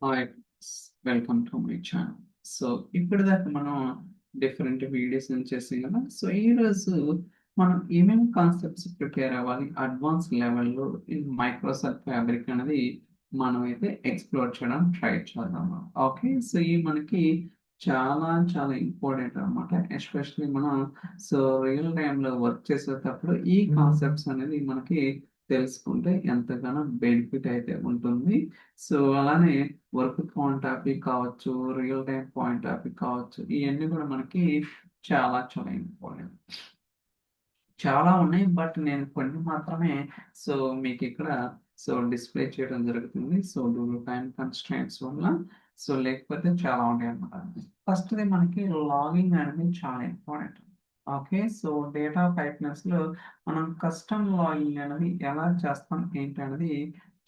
Hi welcome to my channel. So ఇప్పటిదాకా మనం different videos చేసాం కదా. సో ఈరోజు మనం ఏమేమి కాన్సెప్ట్స్ ప్రిపేర్ అవ్వాలి అడ్వాన్స్ లెవెల్లో ఇన్ మైక్రోసాఫ్ట్ ఫ్యాబ్రిక్ అనేది మనం అయితే ఎక్స్ప్లోర్ చేయడం ట్రై చేద్దాం. ఓకే, సో ఇవి మనకి చాలా చాలా ఇంపార్టెంట్ అనమాట. ఎస్పెషల్లీ మనం సో రియల్ టైంలో వర్క్ చేసేటప్పుడు ఈ కాన్సెప్ట్స్ అనేది మనకి తెలుసుకుంటే ఎంతగానో బెనిఫిట్ అయితే ఉంటుంది. సో అలానే వర్క్ పాయింట్ ఆఫ్ వ్యూ కావచ్చు, real time point of view కావచ్చు, ఇవన్నీ కూడా మనకి చాలా చాలా ఇంపార్టెంట్. చాలా ఉన్నాయి, బట్ నేను కొన్ని మాత్రమే సో మీకు ఇక్కడ సో డిస్ప్లే చేయడం జరుగుతుంది. సో డూ టైం కన్స్ట్రైంట్స్ వల్ల సో లేకపోతే చాలా ఉంటాయి అన్నమాట. ఫస్ట్ది మనకి లాగింగ్ అనేది చాలా important. Okay, so data pipelines లో మనం కస్టమ్ లాగింగ్ అనేది ఎలా చేస్తాం ఏంటి అనేది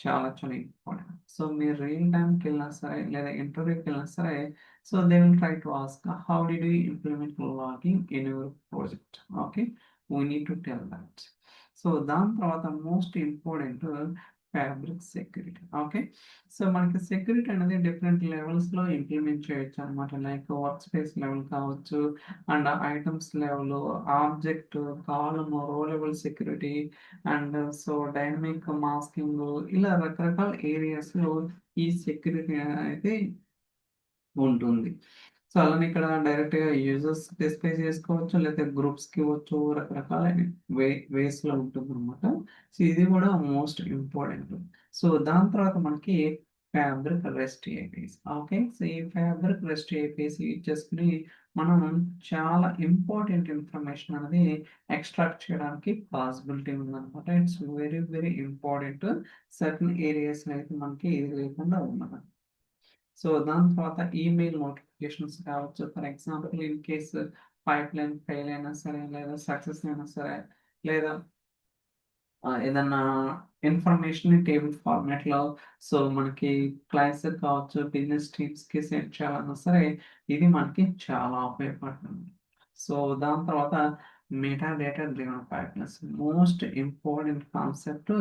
చాలా చాలా ఇంపార్టెంట్. సో మీరు రియల్ టైంకి వెళ్ళినా సరే లేదా ఇంటర్వ్యూకి వెళ్ళినా సరే so they will try to ask how did you implement logging in your project. Okay, we need to tell that. So దాని తర్వాత most important fabric security. Okay, so మనకి సెక్యూరిటీ అనేది డిఫరెంట్ లెవెల్స్లో ఇంప్లిమెంట్ చేయొచ్చు అనమాట. లైక్ వర్క్ స్పేస్ లెవెల్ కావచ్చు, and items level, object, column, row level security, and so dynamic masking, ఇలా రకరకాల ఏరియాస్లో ఈ సెక్యూరిటీ అయితే ఉంటుంది. సో అలానే ఇక్కడ డైరెక్ట్‌గా యూజర్స్ డిస్ప్లే చేసుకోవచ్చు. లేకపోతే గ్రూప్స్‌కి ఇవ్వచ్చు. రకరకాలైన వేస్‌లో ఉంటుందన్నమాట. సో ఇది కూడా మోస్ట్ ఇంపార్టెంట్. సో దాని తర్వాత మనకి fabric rest APIs. Okay, so ఈ ఫ్యాబ్రిక్ రెస్ట్ ఏపీస్ యూజ్ చేసుకొని మనం చాలా ఇంపార్టెంట్ ఇన్ఫర్మేషన్ అనేది ఎక్స్ట్రాక్ట్ చేయడానికి పాసిబిలిటీ ఉందన్నమాట. It's very very important. Certain ఏరియాస్‌లో అయితే మనకి ఇది లేకుండా ఉండదు. సో దాని తర్వాత ఈమెయిల్ నోటిఫికేషన్స్ కావచ్చు. For example in case pipeline fail అయినా సరే, లేదా సక్సెస్ అయినా సరే, లేదా ఏదన్నా ఇన్ఫర్మేషన్ టేబుల్ ఫార్మాట్‌లో సో మనకి క్లాసెస్ కావచ్చు, బిజినెస్ టీమ్స్‌కి సెండ్ చేయాలన్నా సరే, ఇది మనకి చాలా ఉపయోగపడుతుంది. సో దాని తర్వాత meta data driven pipelines most important concept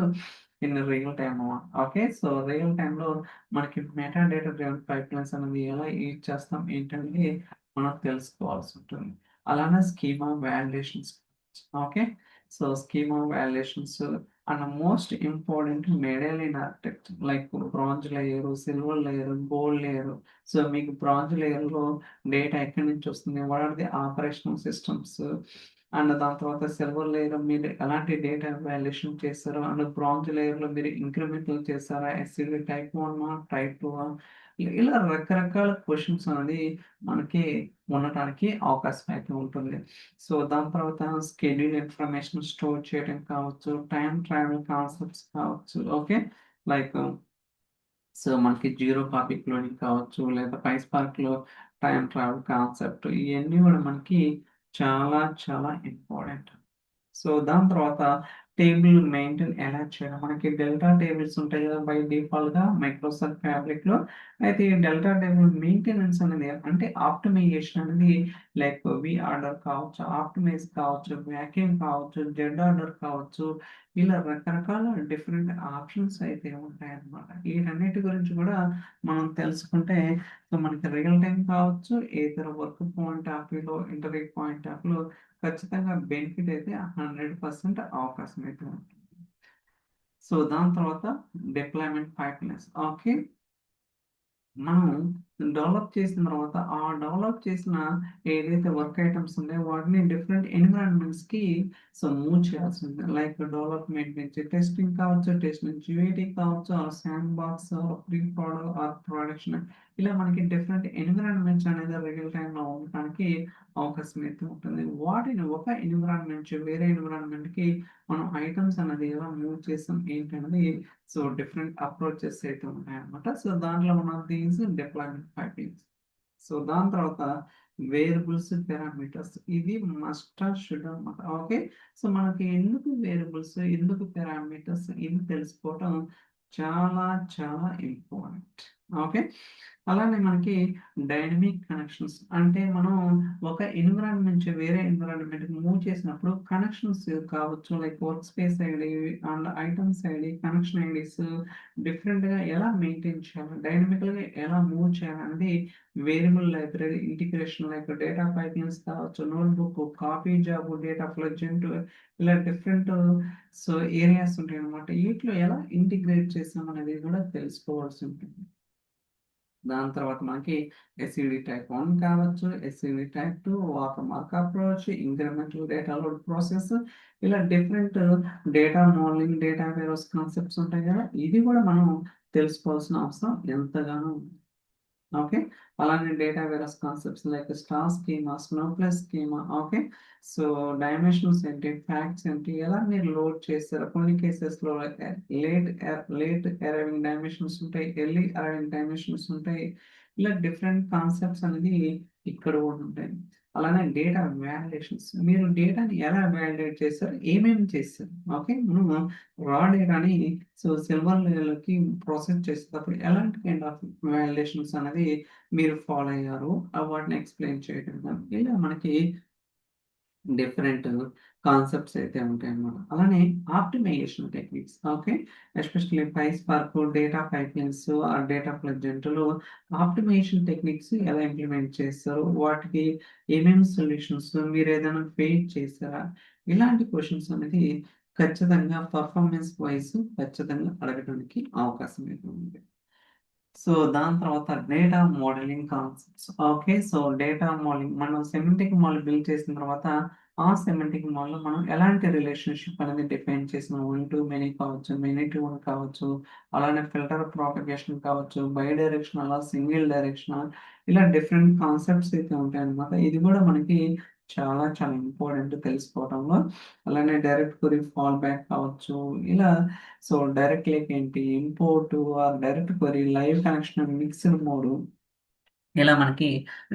in real time. Okay, so real టైమ్‌లో మనకి మెటా డేటా డ్రివెన్ పైప్‌లైన్స్ అనేది ఎలా యూజ్ చేస్తాం ఏంటనేది మనం తెలుసుకోవాల్సి ఉంటుంది. అలానే schema validations. Okay, so schema valuations and most important medallion architecture like bronze layer, silver layer, gold layer. So మీకు బ్రాంజ్ లేయర్‌లో డేటా ఎక్కడి నుంచి వస్తుంది? What are the operational systems? And దాని తర్వాత సిల్వర్ లేయర్ మీరు ఎలాంటి డేటా వాల్యుయేషన్ చేశారు? అండ్ బ్రాంజ్ లేయర్‌లో మీరు ఇంక్రిమెంటల్ చేశారా? ఎస్‌సీడీ టైప్ 1 టైప్ 2 ఇలా రకరకాల క్వెషన్స్ అనేది మనకి ఉండటానికి అవకాశం అయితే ఉంటుంది. సో దాని తర్వాత స్కెడ్యూల్ ఇన్ఫర్మేషన్ స్టోర్ చేయడం కావచ్చు, టైమ్ ట్రావెల్ కాన్సెప్ట్స్ కావచ్చు. ఓకే, లైక్ సో మనకి జీరో కాపీ క్లోనింగ్ కావచ్చు, లేదా పైస్పార్క్‌లో టైమ్ ట్రావెల్ కాన్సెప్ట్, ఇయన్నీ కూడా మనకి చాలా చాలా ఇంపార్టెంట్. సో దాని తర్వాత టేబుల్ మెయింటైన్ ఎలా చేయడం? మనకి డెల్టా టేబుల్స్ ఉంటాయి కదా బై డిఫాల్ట్‌గా మైక్రోసాఫ్ట్ ఫ్యాబ్రిక్‌లో. అయితే ఈ డెల్టా టేబుల్ మెయింటెనెన్స్ అనేది అంటే ఆప్టిమైజేషన్ అనేది లైక్ ఆర్డర్ కావచ్చు, ఆప్టిమైజ్ కావచ్చు, వాక్యూమ్ కావచ్చు, జెడ్ ఆర్డర్ కావచ్చు. ఇలా రకరకాల డిఫరెంట్ ఆప్షన్స్ అయితే ఉంటాయన్నమాట. వీటన్నిటి గురించి కూడా మనం తెలుసుకుంటే సో మనకి రియల్ టైమ్ కావచ్చు, ఏదైనా వర్క్ పాయింట్ ఆఫ్ వ్యూలో, ఇంటర్వ్యూ పాయింట్ ఆఫ్ వ్యూలో ఖచ్చితంగా బెనిఫిట్ అయితే 100% అవకాశం అయితే ఉంటుంది. సో దాని తర్వాత డిప్లాయ్‌మెంట్ పైప్‌లైన్స్. ఓకే, మనం డెవలప్ చేసిన తర్వాత, ఆ డెవలప్ చేసిన ఏదైతే వర్క్ ఐటెమ్స్ ఉన్నాయో వాటిని డిఫరెంట్ ఎన్విరాన్మెంట్స్‌కి సో మూవ్ చేయాల్సిందే. లైక్ డెవలప్‌మెంట్ నుంచి టెస్టింగ్ కావచ్చు, టెస్ట్ నుంచి యూఏటీ కావచ్చు, or sandbox, or pre prod or production. ఇలా మనకి డిఫరెంట్ ఎన్విరాన్మెంట్స్ అనేది రియల్ టైమ్‌లో ఉండటానికి అవకాశం అయితే ఉంటుంది. వాటిని ఒక ఎన్విరాన్మెంట్ నుంచి వేరే ఎన్విరాన్మెంట్‌కి మనం ఐటెమ్స్ అనేది ఎలా మూవ్ చేసాం ఏంటనేది సో డిఫరెంట్ అప్రోచెస్ అయితే ఉన్నాయన్నమాట. సో దాంట్లో one of the is deployment pipelines. So దాని తర్వాత వేరియబుల్స్, పారామీటర్స్ ఇది మస్ట్ ఆర్ షుడ్ అన్నమాట. ఓకే, సో మనకి ఎందుకు వేరియబుల్స్, ఎందుకు పారామీటర్స్ ఇది తెలుసుకోవటం చాలా చాలా ఇంపార్టెంట్. ఓకే, అలానే మనకి డైనమిక్ కనెక్షన్స్ అంటే మనం ఒక ఎన్విరాన్మెంట్ నుంచి వేరే ఎన్విరాన్మెంట్‌కి మూవ్ చేసినప్పుడు కనెక్షన్స్ కావచ్చు. Like work space ID and items ID, connection IDs డిఫరెంట్‌గా ఎలా మెయింటైన్ చేయాలి? డైనమికల్‌గా ఎలా మూవ్ చేయాలనేది variable library integration like data pipelines కావచ్చు, నోట్‌బుక్, కాపీ జాబ్, డేటా ఫ్లగ్జెంట్ ఇలా డిఫరెంట్ సో ఏరియాస్ ఉంటాయన్నమాట. వీటిలో ఎలా ఇంటిగ్రేట్ చేసామనేది కూడా తెలుసుకోవాల్సి ఉంటుంది. దాని తర్వాత మనకి ఎస్‌సీడీ టైప్ 1 కావచ్చు, SCD type 2, watermark approach, incremental data load process ఇలా different data modelling, data warehouse concepts ఉంటాయి కదా! ఇది కూడా మనం తెలుసుకోవాల్సిన అవసరం ఎంతగానో ఉంది. ఓకే. అలానే data warehouse concepts like star schema, snowflake schema okay. So, dimensions ఏంటి, ఫ్యాక్ట్స్ ఏంటి, ఎలా మీరు లోడ్ చేస్తారు. కొన్ని కేసెస్‌లో లేట్ అరైవింగ్ డైమెన్షన్స్ ఉంటాయి. ఎర్లీ అరైవింగ్ డైమెన్షన్స్ ఉంటాయి. ఇలా డిఫరెంట్ కాన్సెప్ట్స్ అనేది ఇక్కడ కూడా ఉంటాయి. అలానే డేటా వాలిడేషన్స్. మీరు డేటాని ఎలా వాలిడేట్ చేస్తారు? ఏమేమి చేస్తారు? ఓకే. మనము రా డేటాని సో, సిల్వర్ లేయర్‌లోకి ప్రాసెస్ చేసేటప్పుడు ఎలాంటి కైండ్ ఆఫ్ వాలిడేషన్స్ అనేది మీరు ఫాలో అయ్యారు. వాటిని ఎక్స్‌ప్లెయిన్ చేయడం గాని, ఇలా మనకి డిఫరెంట్ కాన్సెప్ట్స్ అయితే ఉంటాయన్నమాట. అలానే optimisation techniques okay. Especially PySpark, data pipelines or data ఫ్లగ్జెంట్‌లో ఆప్టిమైజేషన్ టెక్నిక్స్ ఎలా ఇంప్లిమెంట్ చేస్తారు? వాటికి ఏమేమి సొల్యూషన్స్ మీరేదైనా ఫేస్ చేసారా? ఇలాంటి క్వెషన్స్ అనేది ఖచ్చితంగా పెర్ఫార్మన్స్ వైస్ ఖచ్చితంగా అడగడానికి అవకాశం అయితే ఉంది. సో, దాని తర్వాత data modelling concepts. Okay. So, data modelling మనం సెమాంటిక్ మోడల్ బిల్డ్ చేసిన తర్వాత, ఆ సెమాంటిక్ మోడల్‌లో మనం ఎలాంటి రిలేషన్‌షిప్ అనేది డిఫైన్ చేసినాం. వన్ టు మెనీ కావచ్చు, మెనీ టు వన్ కావచ్చు, అలానే ఫిల్టర్ ప్రాపగేషన్ కావచ్చు, బై డైరెక్షనల్, సింగిల్ డైరెక్షనల్ ఇలా డిఫరెంట్ కాన్సెప్ట్స్ అయితే ఉంటాయన్నమాట. ఇది కూడా మనకి చాలా చాలా ఇంపార్టెంట్ తెలుసుకోవడంలో. అలానే డైరెక్ట్ క్వెరీ ఫాల్ బ్యాక్ కావచ్చు. ఇలా సో, డైరెక్ట్ లింక్ ఏంటి, import or direct query, live connection, mixed mode ఇలా మనకి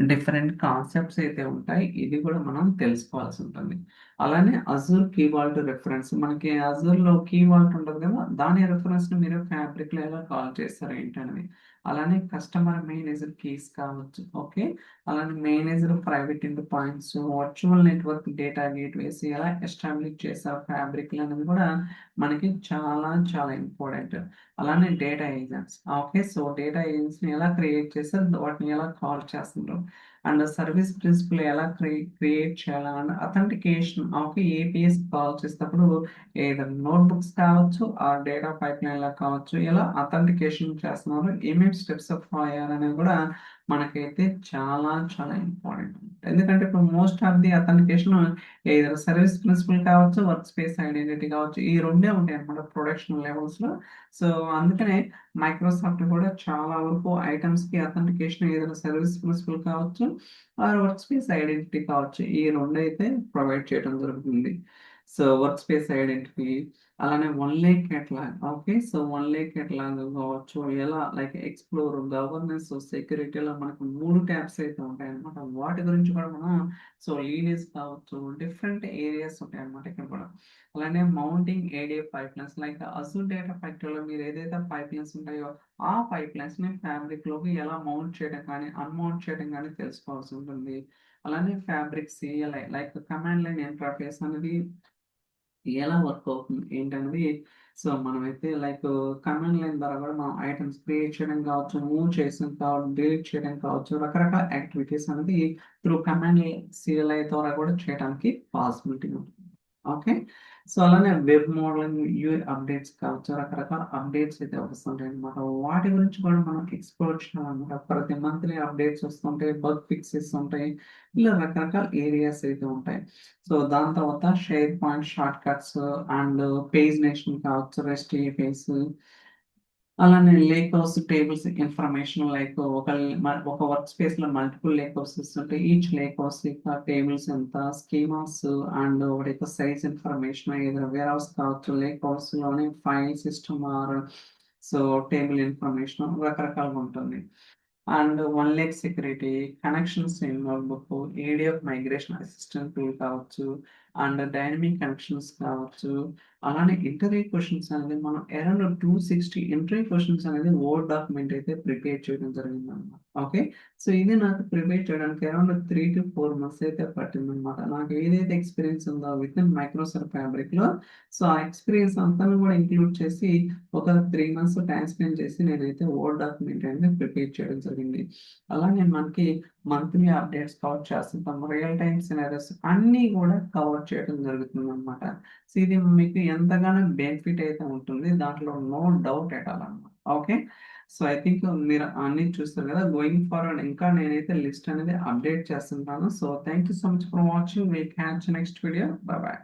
డిఫరెంట్ కాన్సెప్ట్స్ అయితే ఉంటాయి. ఇది కూడా మనం తెలుసుకోవాల్సి ఉంటుంది. అలానే అజూర్ కీ వాల్ట్ రిఫరెన్స్ మనకి అజూర్‌లో కీ వాల్ట్ ఉంటది కదా! దాని రిఫరెన్స్‌ని మీరు ఫ్యాబ్రిక్‌లో ఎలా కాల్ చేస్తారు ఏంటనేది. అలానే కస్టమర్ మేనేజర్ కీస్ కావచ్చు. ఓకే. అలానే manager private endpoints, virtual network data gateways ఎలా ఎస్టాబ్లిష్ చేశారు ఫ్యాబ్రిక్‌లో అనేది కూడా మనకి చాలా చాలా ఇంపార్టెంట్. అలానే data agents. Okay. So, data ఏజెంట్స్‌ని ఎలా క్రియేట్ చేస్తారు? వాటిని ఎలా కాల్ చేస్తుండ్రు? అండ్ సర్వీస్ ప్రిన్సిపల్ ఎలా క్రియేట్ చేయాలా? And authentication okay. APIs call చేసేటప్పుడు ఏదర్ నోట్‌బుక్స్ కావచ్చు, ఆర్ డేటా పైప్‌లైన్‌లా కావచ్చు. ఎలా అథెంటికేషన్ చేస్తున్నారు? ఏమేమి స్టెప్స్ ఫాలో అయ్యారనేది కూడా మనకైతే చాలా చాలా ఇంపార్టెంట్. ఎందుకంటే ఇప్పుడు most of the authentication either service principal కావచ్చు, వర్క్ స్పేస్ ఐడెంటిటీ కావచ్చు. ఈ రెండే ఉంటాయన్నమాట ప్రొడక్షన్ లెవెల్స్‌లో. సో, అందుకనే మైక్రోసాఫ్ట్ కూడా చాలా వరకు ఐటెమ్స్‌కి అథెంటికేషన్ ఏదైనా సర్వీస్ ప్రిన్సిపల్ కావచ్చు, ఆర్ వర్క్ స్పేస్ ఐడెంటిటీ కావచ్చు. ఈ రెండైతే ప్రొవైడ్ చేయడం జరుగుతుంది. సో, వర్క్ స్పేస్ ఐడెంటిటీ అలానే OneLake catalog. Okay. So, OneLake catalog కావచ్చు. ఎలా లైక్ ఎక్స్‌ప్లోర్, గవర్నెన్స్, సెక్యూరిటీ ఇలా మనకు 3 ట్యాబ్స్ అయితే ఉంటాయన్నమాట. వాటి గురించి కూడా మనం సో, లీనియస్ కావచ్చు, డిఫరెంట్ ఏరియాస్ ఉంటాయన్నమాట ఇక్కడ కూడా. అలానే mounting ADF pipelines like Azure data ఫ్యాక్టరీలో మీరు ఏదైతే పైప్‌లైన్స్ ఉంటాయో, ఆ పైప్‌లైన్స్‌ని ఫ్యాబ్రిక్‌లోకి ఎలా మౌంట్ చేయడం కానీ, అన్‌మౌంట్ చేయడం గానీ తెలుసుకోవాల్సి ఉంటుంది. అలానే fabric CLI like command line interface అనేది ఎలా వర్క్ అవుతుంది ఏంటనేది సో, మనమైతే లైక్ కమాండ్ లైన్ ద్వారా కూడా మనం ఐటెమ్స్ క్రియేట్ చేయడం కావచ్చు, మూవ్ చేసిన కావచ్చు, డిలీట్ చేయడం కావచ్చు, రకరకాల యాక్టివిటీస్ అనేది త్రూ కమాండ్ సీఎల్ఐ ద్వారా కూడా చేయడానికి పాసిబిలిటీ ఉంటుంది. ఓకే. సో, అలానే వెబ్ మోడలింగ్, యూఐ అప్డేట్స్ కావచ్చు, రకరకాల అప్డేట్స్ అయితే వస్తుంటాయన్నమాట. వాటి గురించి కూడా మనం ఎక్స్‌ప్లోర్ చేయాలన్నమాట. ప్రతి మంత్లీ అప్డేట్స్ వస్తుంటాయి, బగ్ ఫిక్సెస్ ఉంటాయి. ఇలా రకరకాల ఏరియాస్ అయితే ఉంటాయి. సో, దాని తర్వాత SharePoint shortcuts and pagination కావచ్చు, రెస్ట్ ఏపీఐస్ అలానే lakehouse tables information like ఒక వర్క్ స్పేస్‌లో మల్టిపుల్ లేక్ హౌసెస్ ఉంటాయి. ఈచ్ లేక్ హౌస్ యొక్క టేబుల్స్ ఎంత, స్కీమాస్ అండ్ వాటి యొక్క సైజ్ ఇన్ఫర్మేషన్ ఏదైనా వేర్‌హౌస్ కావచ్చు, లేక్ హౌస్‌లోనే file system or so, table information రకరకాలుగా ఉంటుంది. And OneLake security, connections in notebook, ADF migration assistant tool కావచ్చు. అండ్ డైనమిక్ కనెక్షన్స్ కావచ్చు. అలానే ఇంటర్వ్యూ క్వెషన్స్ అనేది మనం అరౌండ్ 260 ఇంటర్వ్యూ క్వెషన్స్ అనేది వర్డ్ డాక్యుమెంట్ అయితే ప్రిపేర్ చేయడం జరిగిందనమాట. ఓకే. సో, ఇది నాకు ప్రిపేర్ చేయడానికి అరౌండ్ 3-4 మంత్స్ అయితే పట్టిందనమాట. నాకు ఏదైతే ఎక్స్‌పీరియన్స్ ఉందో వితిన్ మైక్రోసాఫ్ట్ ఫ్యాబ్రిక్‌లో, సో, ఆ ఎక్స్‌పీరియన్స్ అంతాను కూడా ఇంక్లూడ్ చేసి ఒక 3 మంత్స్ టైమ్ స్పెండ్ చేసి నేనైతే వర్డ్ డాక్యుమెంట్ అనేది ప్రిపేర్ చేయడం జరిగింది. అలానే మనకి మంత్లీ అప్డేట్స్ కవర్ చేస్తుంటాం. రియల్ టైమ్ సినారియోస్ అన్నీ కూడా కవర్ చేయడం జరుగుతుందనమాట. సో, ఇది మీకు ఎంతగానో బెనిఫిట్ అయితే ఉంటుంది. దాంట్లో నో డౌట్ ఎట్ ఆల్ అన్నమాట. ఓకే. సో, ఐ థింక్ మీరు అన్నీ చూస్తారు కదా! గోయింగ్ ఫార్వర్డ్ ఇంకా నేనైతే లిస్ట్ అనేది అప్డేట్ చేస్తుంటాను. So, thank you so much for watching. Will catch next video. By by.